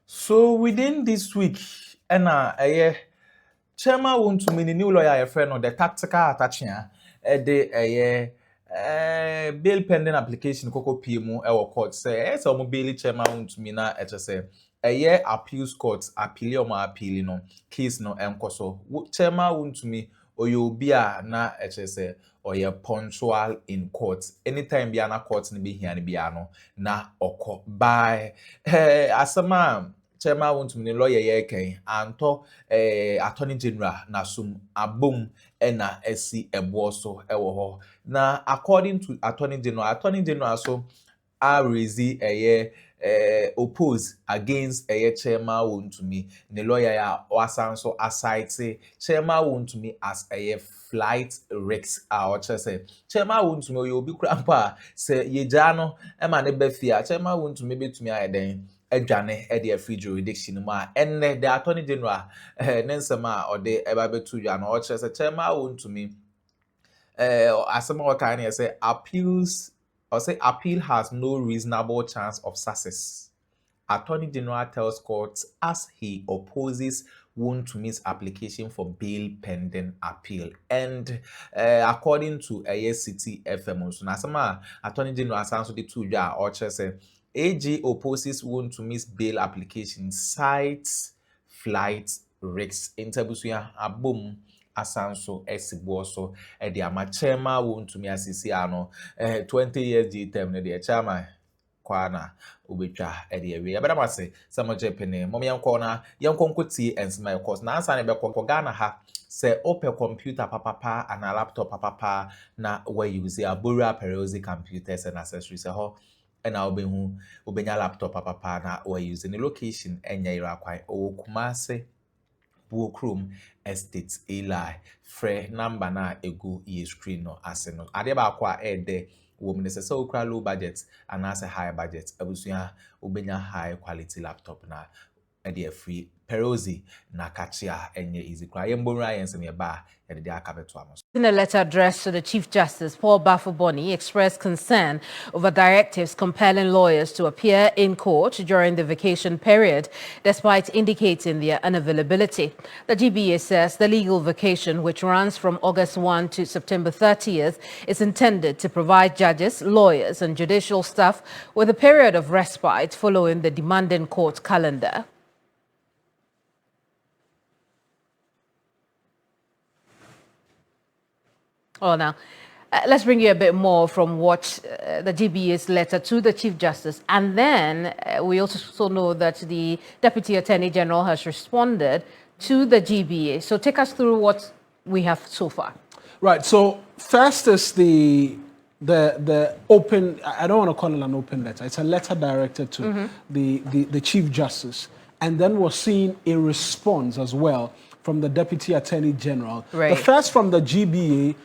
So within this week, Chairman Wontumi the new lawyer friend on the tactical attachment the bail pending application koko PMU court say so bail Chairman Wontumi na say appeals court appeal or appeal no case no so Chairman Wontumi oyobia na say or punctual in court anytime be na court ni be here ni be na oko by asama Chairman Wontumi lawyer yeken anto attorney general na sum abom na esi eboso ewo ho na according to attorney general so raise oppose against Chairman Wontumi the lawyer ya wasanso aside Chairman Wontumi as flight risks or say Chairman Wontumi you be krampa say yejano e ma ne befia Chairman Wontumi betumi ayeden edwane e de free jurisdiction ma enne the attorney general nensema or the eba betu ya no say Chairman Wontumi asema wakani say appeals or say appeal has no reasonable chance of success. Attorney General tells courts as he opposes Wontumi's application for bail pending appeal. And according to City FM, so now Attorney General Sanso de Tuja or say AG opposes Wontumi's bail application, cites flight risks. Interbusuya abum asanso esiboso the Chairman Wontumi asisi ano 20 years G term the chairman kwana ubetwa the area but am say some jepene mom yanko na yanko nkoti ensma course na ansa na be konko Ghana ha say open computer papa and a laptop papa na we use abura periodic computers and accessories ho and na obenya laptop papa na we use the location enya ira kwai o Kumase Buokrum Estate Eli Fre number na egu ye screen no aseno ade ba kwa ede woman say so ukra low budget and as a high budget abusuya ubenya high quality laptop na ede free perosi na kachia enye easy kwa yembonra yense ne ba ede de akabeto amos. In a letter addressed to the Chief Justice, Paul Bafuboni expressed concern over directives compelling lawyers to appear in court during the vacation period, despite indicating their unavailability. The GBA says the legal vacation, which runs from August 1 to September 30th, is intended to provide judges, lawyers, and judicial staff with a period of respite following the demanding court calendar. Oh, now, let's bring you a bit more from what the GBA's letter to the Chief Justice. And then we also know that the Deputy Attorney General has responded to the GBA. So take us through what we have so far. Right. So first is the open, I don't want to call it an open letter. It's a letter directed to the Chief Justice. And then we're seeing a response as well from the Deputy Attorney General. Right. The first from the GBA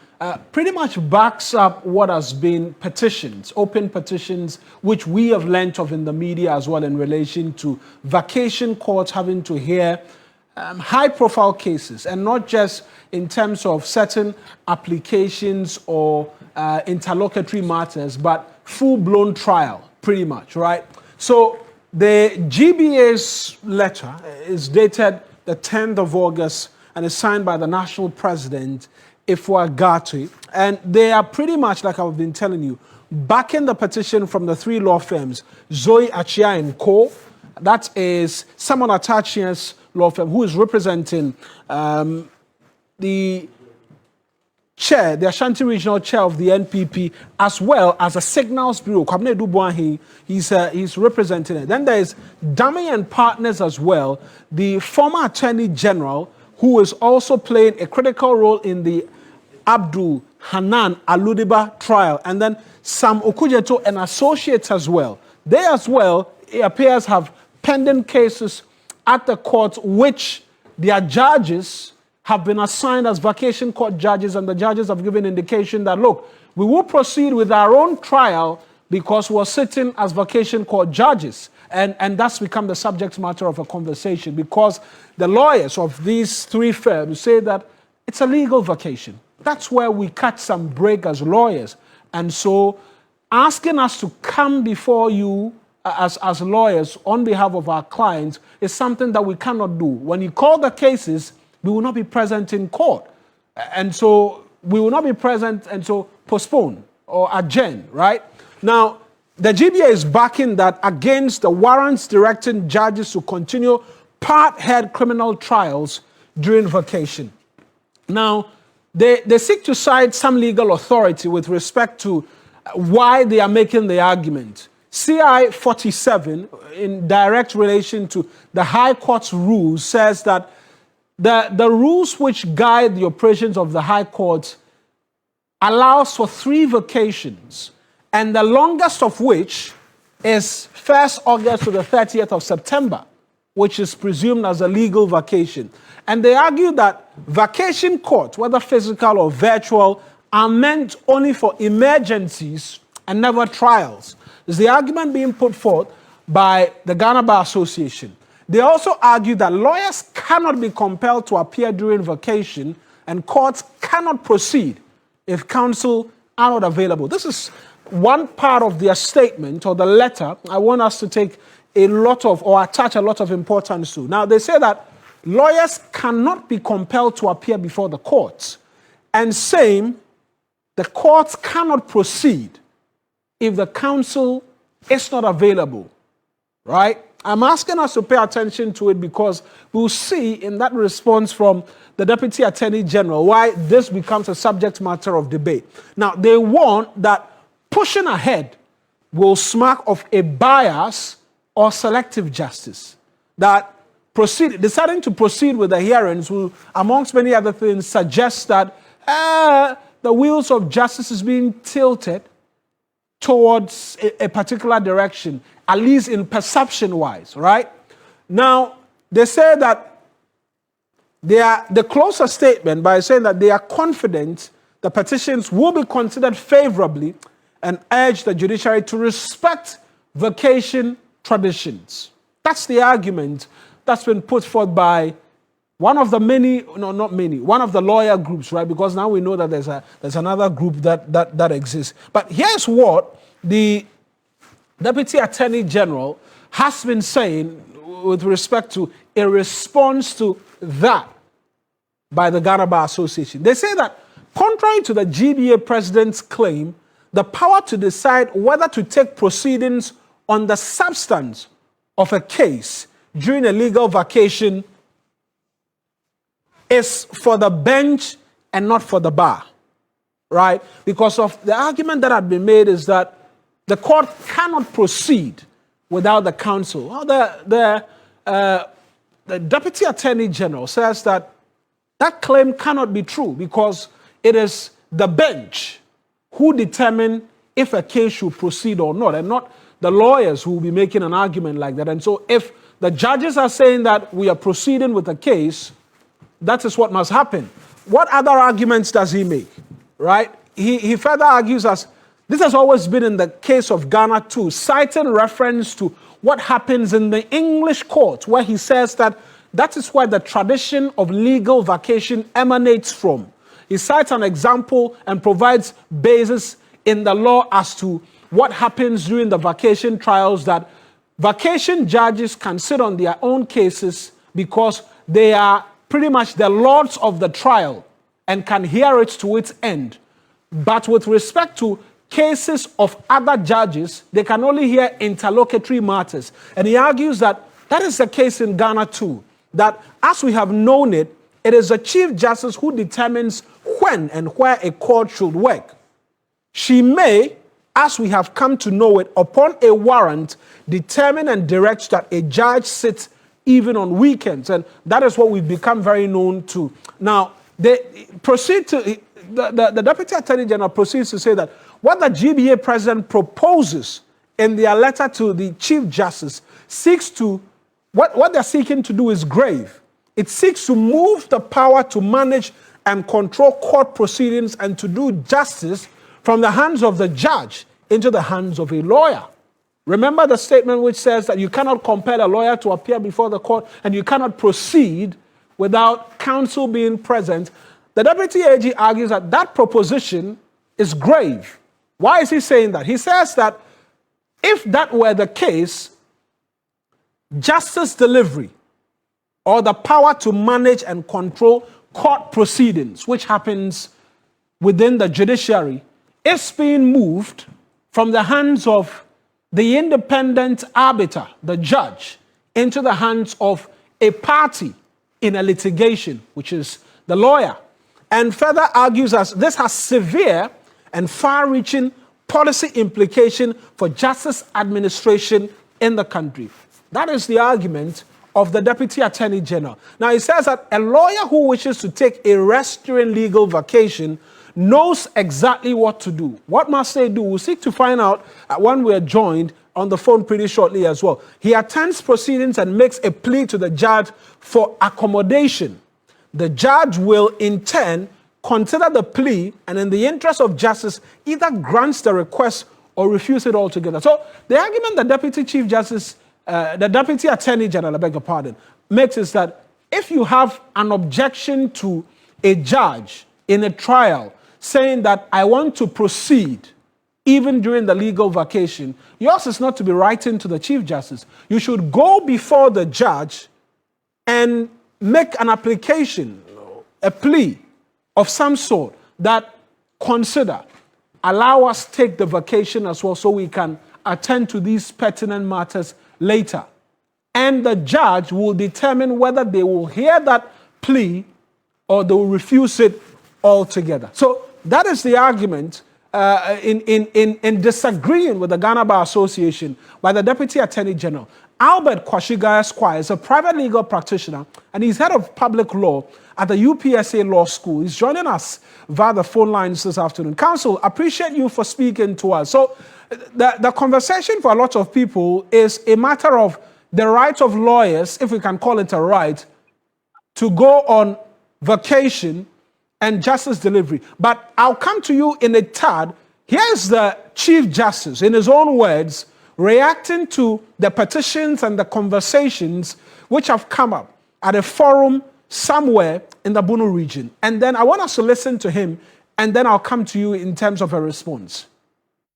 pretty much backs up what has been petitions, open petitions, which we have learnt of in the media as well in relation to vacation courts having to hear high-profile cases, and not just in terms of certain applications or interlocutory matters, but full-blown trial, pretty much, right? So the GBA's letter is dated the 10th of August and is signed by the national president, Ifwa, and they are pretty much, like I've been telling you, backing the petition from the three law firms, Zoe Achia and Co. That is Simon Atachia's law firm, who is representing the chair, the Ashanti Regional Chair of the NPP, as well as a Signals Bureau. Kwabene Dubois, he's representing it. Then there is Dami and Partners as well, the former Attorney General, who is also playing a critical role in the Abdul Hanan Aludiba trial, and then Sam Okujeto and associates as well. They as well, it appears, have pending cases at the court, which their judges have been assigned as vacation court judges, and the judges have given indication that, look, we will proceed with our own trial because we're sitting as vacation court judges. And that's become the subject matter of a conversation, because the lawyers of these three firms say that it's a legal vacation. That's where we cut some break as lawyers. And so asking us to come before you as lawyers on behalf of our clients is something that we cannot do. When you call the cases, we will not be present in court. And so we will not be present, and so postpone or adjourn, right? Now, the GBA is backing that against the warrants directing judges to continue part-head criminal trials during vacation. Now, they seek to cite some legal authority with respect to why they are making the argument. CI 47, in direct relation to the High Court's rules, says that the rules which guide the operations of the High Court allows for 3 vacations, and the longest of which is 1st August to the 30th of September, which is presumed as a legal vacation. And they argue that vacation courts, whether physical or virtual, are meant only for emergencies and never trials. Is the argument being put forth by the Ghana Bar Association. They also argue that lawyers cannot be compelled to appear during vacation, and courts cannot proceed if counsel are not available. This is one part of their statement or the letter I want us to take a lot of, or attach a lot of importance to. Now, they say that lawyers cannot be compelled to appear before the courts, and same, the courts cannot proceed if the counsel is not available, right? I'm asking us to pay attention to it because we'll see in that response from the Deputy Attorney General why this becomes a subject matter of debate. Now, they want that pushing ahead will smack of a bias or selective justice. That deciding to proceed with the hearings will, amongst many other things, suggest that the wheels of justice is being tilted towards a particular direction, at least in perception-wise, right? Now, they say that they close a statement by saying that they are confident the petitions will be considered favorably and urge the judiciary to respect vacation traditions. That's the argument that's been put forth by one of the many, no, not many, one of the lawyer groups, right? Because now we know that there's another group that exists. But here's what the Deputy Attorney General has been saying with respect to a response to that by the Ghana Bar Association. They say that, contrary to the GBA president's claim, the power to decide whether to take proceedings on the substance of a case during a legal vacation is for the bench and not for the bar, right? Because of the argument that had been made is that the court cannot proceed without the counsel. Well, the Deputy Attorney General says that that claim cannot be true because it is the bench who determine if a case should proceed or not, and not the lawyers who will be making an argument like that. And so if the judges are saying that we are proceeding with a case, that is what must happen. What other arguments does he make, right? He further argues as this has always been in the case of Ghana too, citing reference to what happens in the English court, where he says that is where the tradition of legal vacation emanates from. He cites an example and provides basis in the law as to what happens during the vacation trials, that vacation judges can sit on their own cases because they are pretty much the lords of the trial and can hear it to its end. But with respect to cases of other judges, they can only hear interlocutory matters. And he argues that that is the case in Ghana too, that as we have known it, it is the Chief Justice who determines when and where a court should work. She may, as we have come to know it, upon a warrant, determine and direct that a judge sits even on weekends. And that is what we've become very known to. Now, they proceed to, the Deputy Attorney General proceeds to say that what the GBA president proposes in their letter to the Chief Justice seeks to, what they're seeking to do is grave. It seeks to move the power to manage and control court proceedings and to do justice from the hands of the judge into the hands of a lawyer. Remember the statement which says that you cannot compel a lawyer to appear before the court and you cannot proceed without counsel being present. The Deputy AG argues that that proposition is grave. Why is he saying that? He says that if that were the case, justice delivery or the power to manage and control court proceedings, which happens within the judiciary, is being moved from the hands of the independent arbiter, the judge, into the hands of a party in a litigation, which is the lawyer. And further argues as this has severe and far-reaching policy implication for justice administration in the country. That is the argument of the Deputy Attorney General. Now, he says that a lawyer who wishes to take a rest during legal vacation knows exactly what to do. What must they do? We'll seek to find out when we're joined on the phone pretty shortly as well. He attends proceedings and makes a plea to the judge for accommodation. The judge will in turn consider the plea and in the interest of justice either grants the request or refuse it altogether. So the argument the Deputy Chief Justice, the Deputy Attorney General, I beg your pardon, makes is that if you have an objection to a judge in a trial saying that I want to proceed even during the legal vacation, yours is not to be writing to the Chief Justice. You should go before the judge and make an application, a plea of some sort that consider, allow us take the vacation as well so we can attend to these pertinent matters later. And the judge will determine whether they will hear that plea or they will refuse it altogether. So that is the argument in disagreeing with the Ghana Bar Association by the Deputy Attorney General. Albert Kwashiga Esquire is a private legal practitioner and he's head of public law at the UPSA Law School. He's joining us via the phone lines this afternoon. Counsel, appreciate you for speaking to us. So the conversation for a lot of people is a matter of the right of lawyers, if we can call it a right, to go on vacation and justice delivery. But I'll come to you in a tad. Here's the Chief Justice, in his own words, reacting to the petitions and the conversations which have come up at a forum somewhere in the Bunu region. And then I want us to listen to him, and then I'll come to you in terms of a response.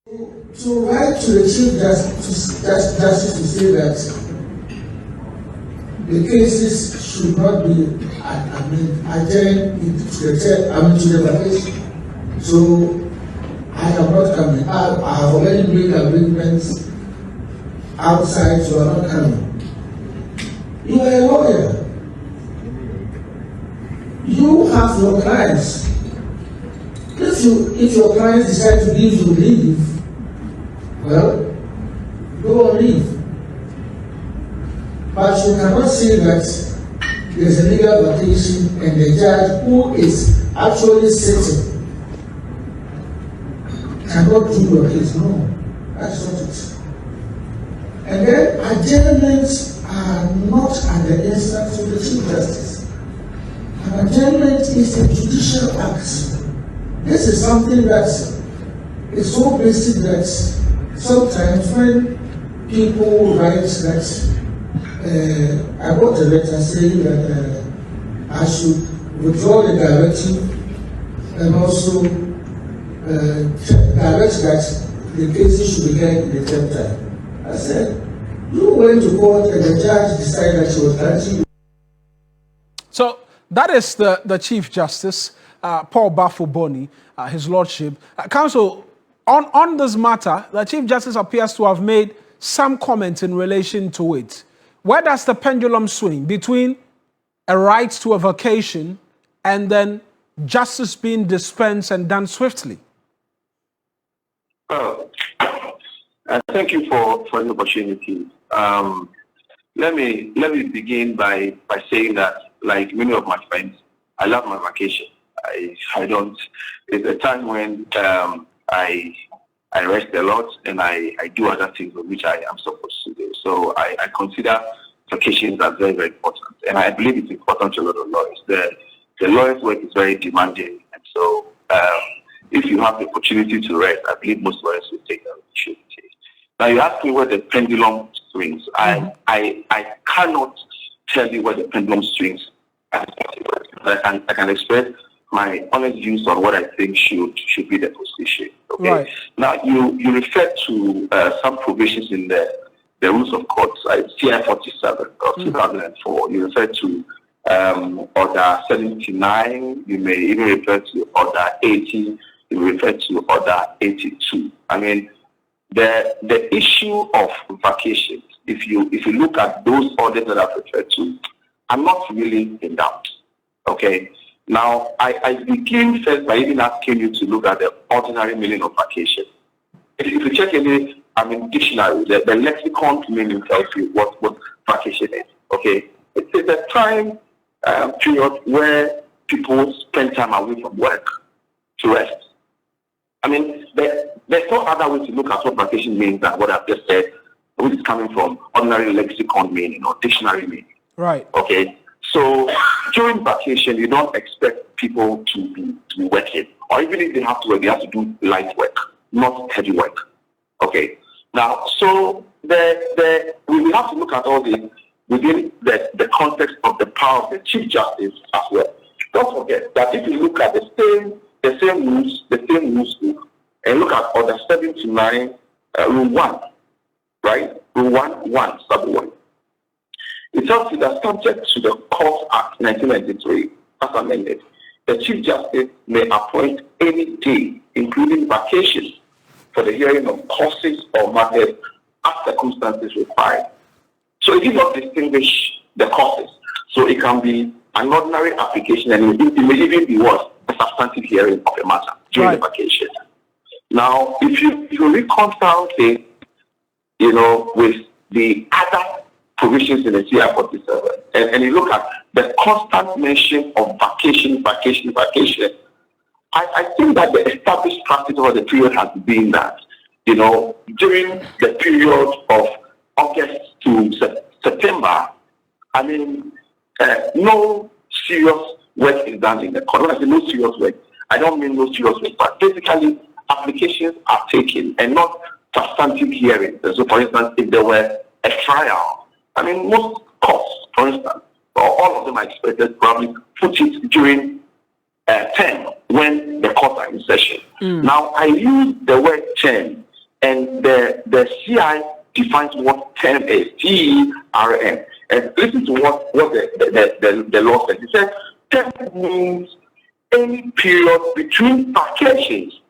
To write to the Chief Justice to say that the cases should not be adjourned to the vacation. So I am not coming. I have already made agreements outside, so I'm not coming. You are a lawyer. You have your clients. If your clients decide to give you leave, well, go on leave. But you cannot say that there's a legal vacation and the judge who is actually sitting cannot do your case. No, that's not it. And then adjournments are not at the instance of the Chief Justice. An adjournment is a judicial act. This is something that is so basic that sometimes when people write that I got a letter saying that I should withdraw the directive and also direct that the cases should be heard in the same time. I said, you went to court and the judge decided that she was granting you. So that is the Chief Justice, Paul Bafo-Boni, his lordship. Counsel, on this matter, the Chief Justice appears to have made some comments in relation to it. Where does the pendulum swing between a right to a vacation and then justice being dispensed and done swiftly? Thank you for the opportunity. Let me begin by saying that, like many of my friends, I love my vacation. I don't. It's a time when I rest a lot and I do other things which I am supposed to do. So I consider vacations as very, very important. And I believe it's important to a lot of lawyers. The lawyer's work is very demanding. And so if you have the opportunity to rest, I believe most lawyers will take that opportunity. Now you ask me where the pendulum swings. I cannot tell you where the pendulum swings. I can express my honest views on what I think should be the position. Okay. Right. Now you refer to some provisions in the rules of courts, CI 47 of 2004. You refer to Order 79. You may even refer to Order 80. You refer to Order 82. I mean, the issue of vacations, if you look at those orders that I've referred to, I'm not really in doubt. Okay. Now, I begin first by even asking you to look at the ordinary meaning of vacation. If you check any, dictionary, the lexicon meaning tells you what vacation is. Okay. It's a time period where people spend time away from work to rest. I mean, there's no other way to look at what vacation means than what I've just said, which is coming from ordinary lexicon meaning or dictionary meaning. Right. Okay. So during vacation, you don't expect people to be working, or even if they have to work, they have to do light work, not heavy work. Okay. Now, so we have to look at all this within the context of the power of the Chief Justice as well. Don't forget that if you look at the same rules book, and look at Order 79, Rule 1, right? Rule 1, sub 1. It tells you that subject to the Court Act 1993, as amended, the Chief Justice may appoint any day, including vacations, for the hearing of causes or matters as circumstances require. So it does not distinguish the causes. So it can be an ordinary application, and it may even be what? A substantive hearing of a matter during the vacation. Now, if you reconcile it, with the other provisions in the CI 47, and you look at the constant mention of vacation, I think that the established practice over the period has been that, during the period of August to September, no serious work is done in the court. When I say no serious work, I don't mean no serious work, but basically applications are taken and not substantive hearings. So, for instance, if there were a trial, most courts, for instance, or all of them are expected to probably put it during term when the courts are in session. Now, I use the word term, and the CI defines what term is, TERM. And listen to what the law says. It says term means any period between vacations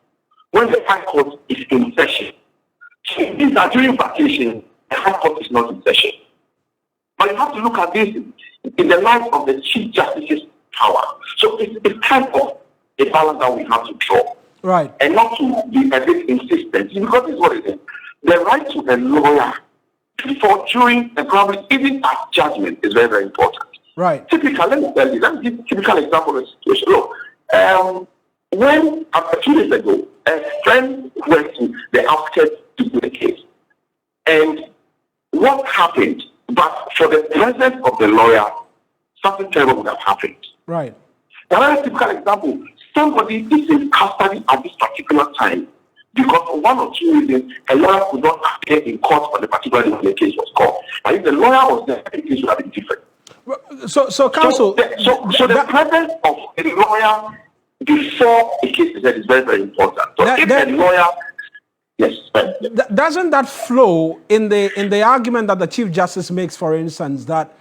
when the High Court is in session. So if these are during vacation, the High Court is not in session. But you have to look at this in the light of the Chief Justice's power. So it's kind of a balance that we have to draw. Right. And not to be a bit insistent, because this is what it is. The right to a lawyer before, during, and probably even at judgment is very, very important. Right. Typically, let me give a typical example of the situation. Look, when a few days ago, a friend went to the outskirts to do a case. And what happened? But for the presence of the lawyer, something terrible would have happened. Right. Another typical example, somebody is in custody at this particular time because for one or two reasons, a lawyer could not appear in court for the particular day when the case was called. And if the lawyer was there, the case would have been different. So counsel... So the presence of a lawyer before a case is very, very important. So if a lawyer... Yes. Doesn't that flow in the argument that the Chief Justice makes, for instance, that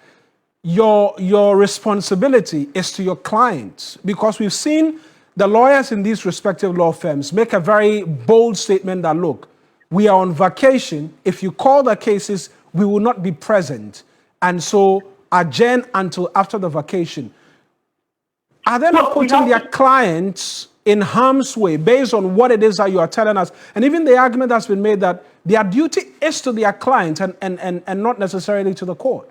your responsibility is to your clients? Because we've seen the lawyers in these respective law firms make a very bold statement that, look, we are on vacation. If you call the cases, we will not be present. And so adjourn until after the vacation. Are they not putting their clients in harm's way based on what it is that you are telling us? And even the argument that's been made that their duty is to their clients and not necessarily to the court.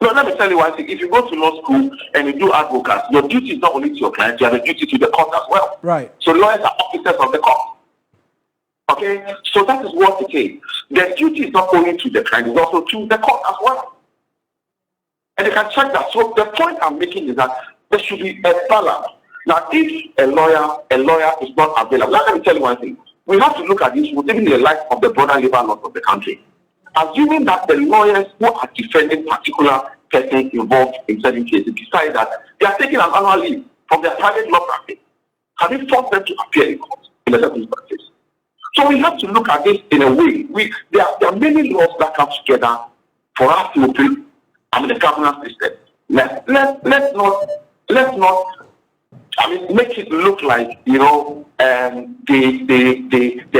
No, let me tell you one thing. If you go to law school and you do advocacy, your duty is not only to your client, you have a duty to the court as well. Right. So lawyers are officers of the court. Okay? So that is what it is. Their duty is not only to the client, it's also to the court as well. And you can check that. So the point I'm making is that there should be a balance. Now, if a lawyer is not available, let me tell you one thing. We have to look at this within the light of the broader labor laws of the country. Assuming that the lawyers who are defending particular persons involved in certain cases decide that they are taking an annual leave from their private law practice? Have you forced them to appear in court in a certain practice? So we have to look at this in a way. There are many laws that come together for us to operate the governance system. Let's not make it look like, the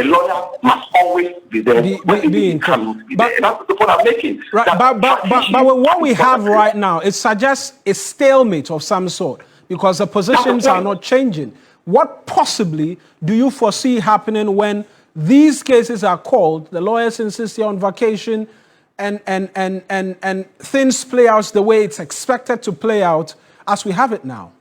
lawyer must always be there. Be in court. That's the point I'm making. Right, but what we have right now, it suggests a stalemate of some sort because the positions are not changing. What possibly do you foresee happening when these cases are called, the lawyers insist on vacation, and things play out the way it's expected to play out as we have it now?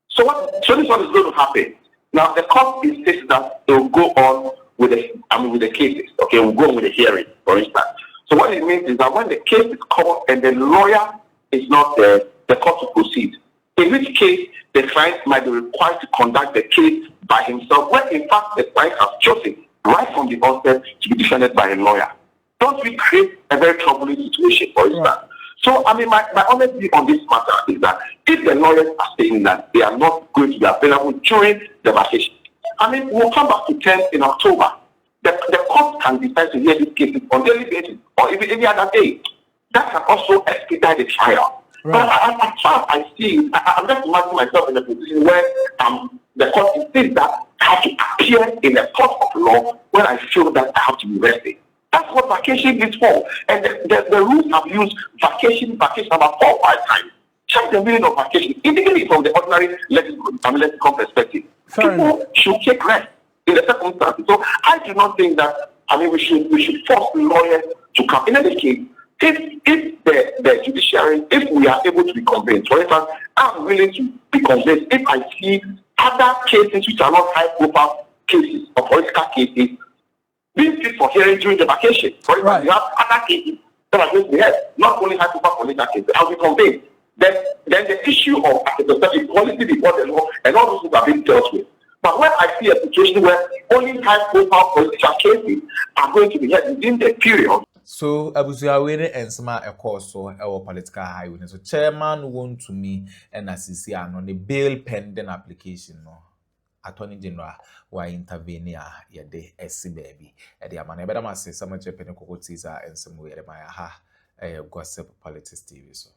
So this one is going to happen. Now the court insists that they will go on with the cases. Okay, we'll go on with the hearing, for instance. So what it means is that when the case is called and the lawyer is not there, the court will proceed. In which case, the client might be required to conduct the case by himself, when in fact the client has chosen right from the onset to be defended by a lawyer. Don't we create a very troubling situation, for instance? Right. So, my honest view on this matter is that if the lawyers are saying that they are not going to be available during the vacation, we'll come back to 10th in October. The court can decide to hear these cases on daily basis or even any other day. That can also expedite the trial. Right. But as far as I see, I'm just imagining myself in a position where the court insists that I have to appear in a court of law when I feel that I have to be rested. That's what vacation is for. And the rules have used vacation about 4 or 5 times. Check the meaning of vacation, even from the ordinary lexical perspective. People should take rest in the circumstances. So I do not think that we should force lawyers to come. In any case, if the judiciary, if we are able to be convinced, for instance, I'm willing to be convinced if I see other cases which are not high-profile cases or political cases being fit for hearing during the vacation. For instance, you have other cases that are going to be heard, not only high-profile political cases. I'll be convinced. Then the issue of equality before the law and all those things are being dealt with. But when I see a situation where only high-profile political cases are going to be heard within the period. So, Abusuawere and Sama a course so our political highway. So, Chairman Wontumi and Assisi on the bail pending application. No, Attorney General why intervene ya de SC baby. At the Amana, but I must say, some of Japan Cocotiza and some way at my gossip politics TV. So.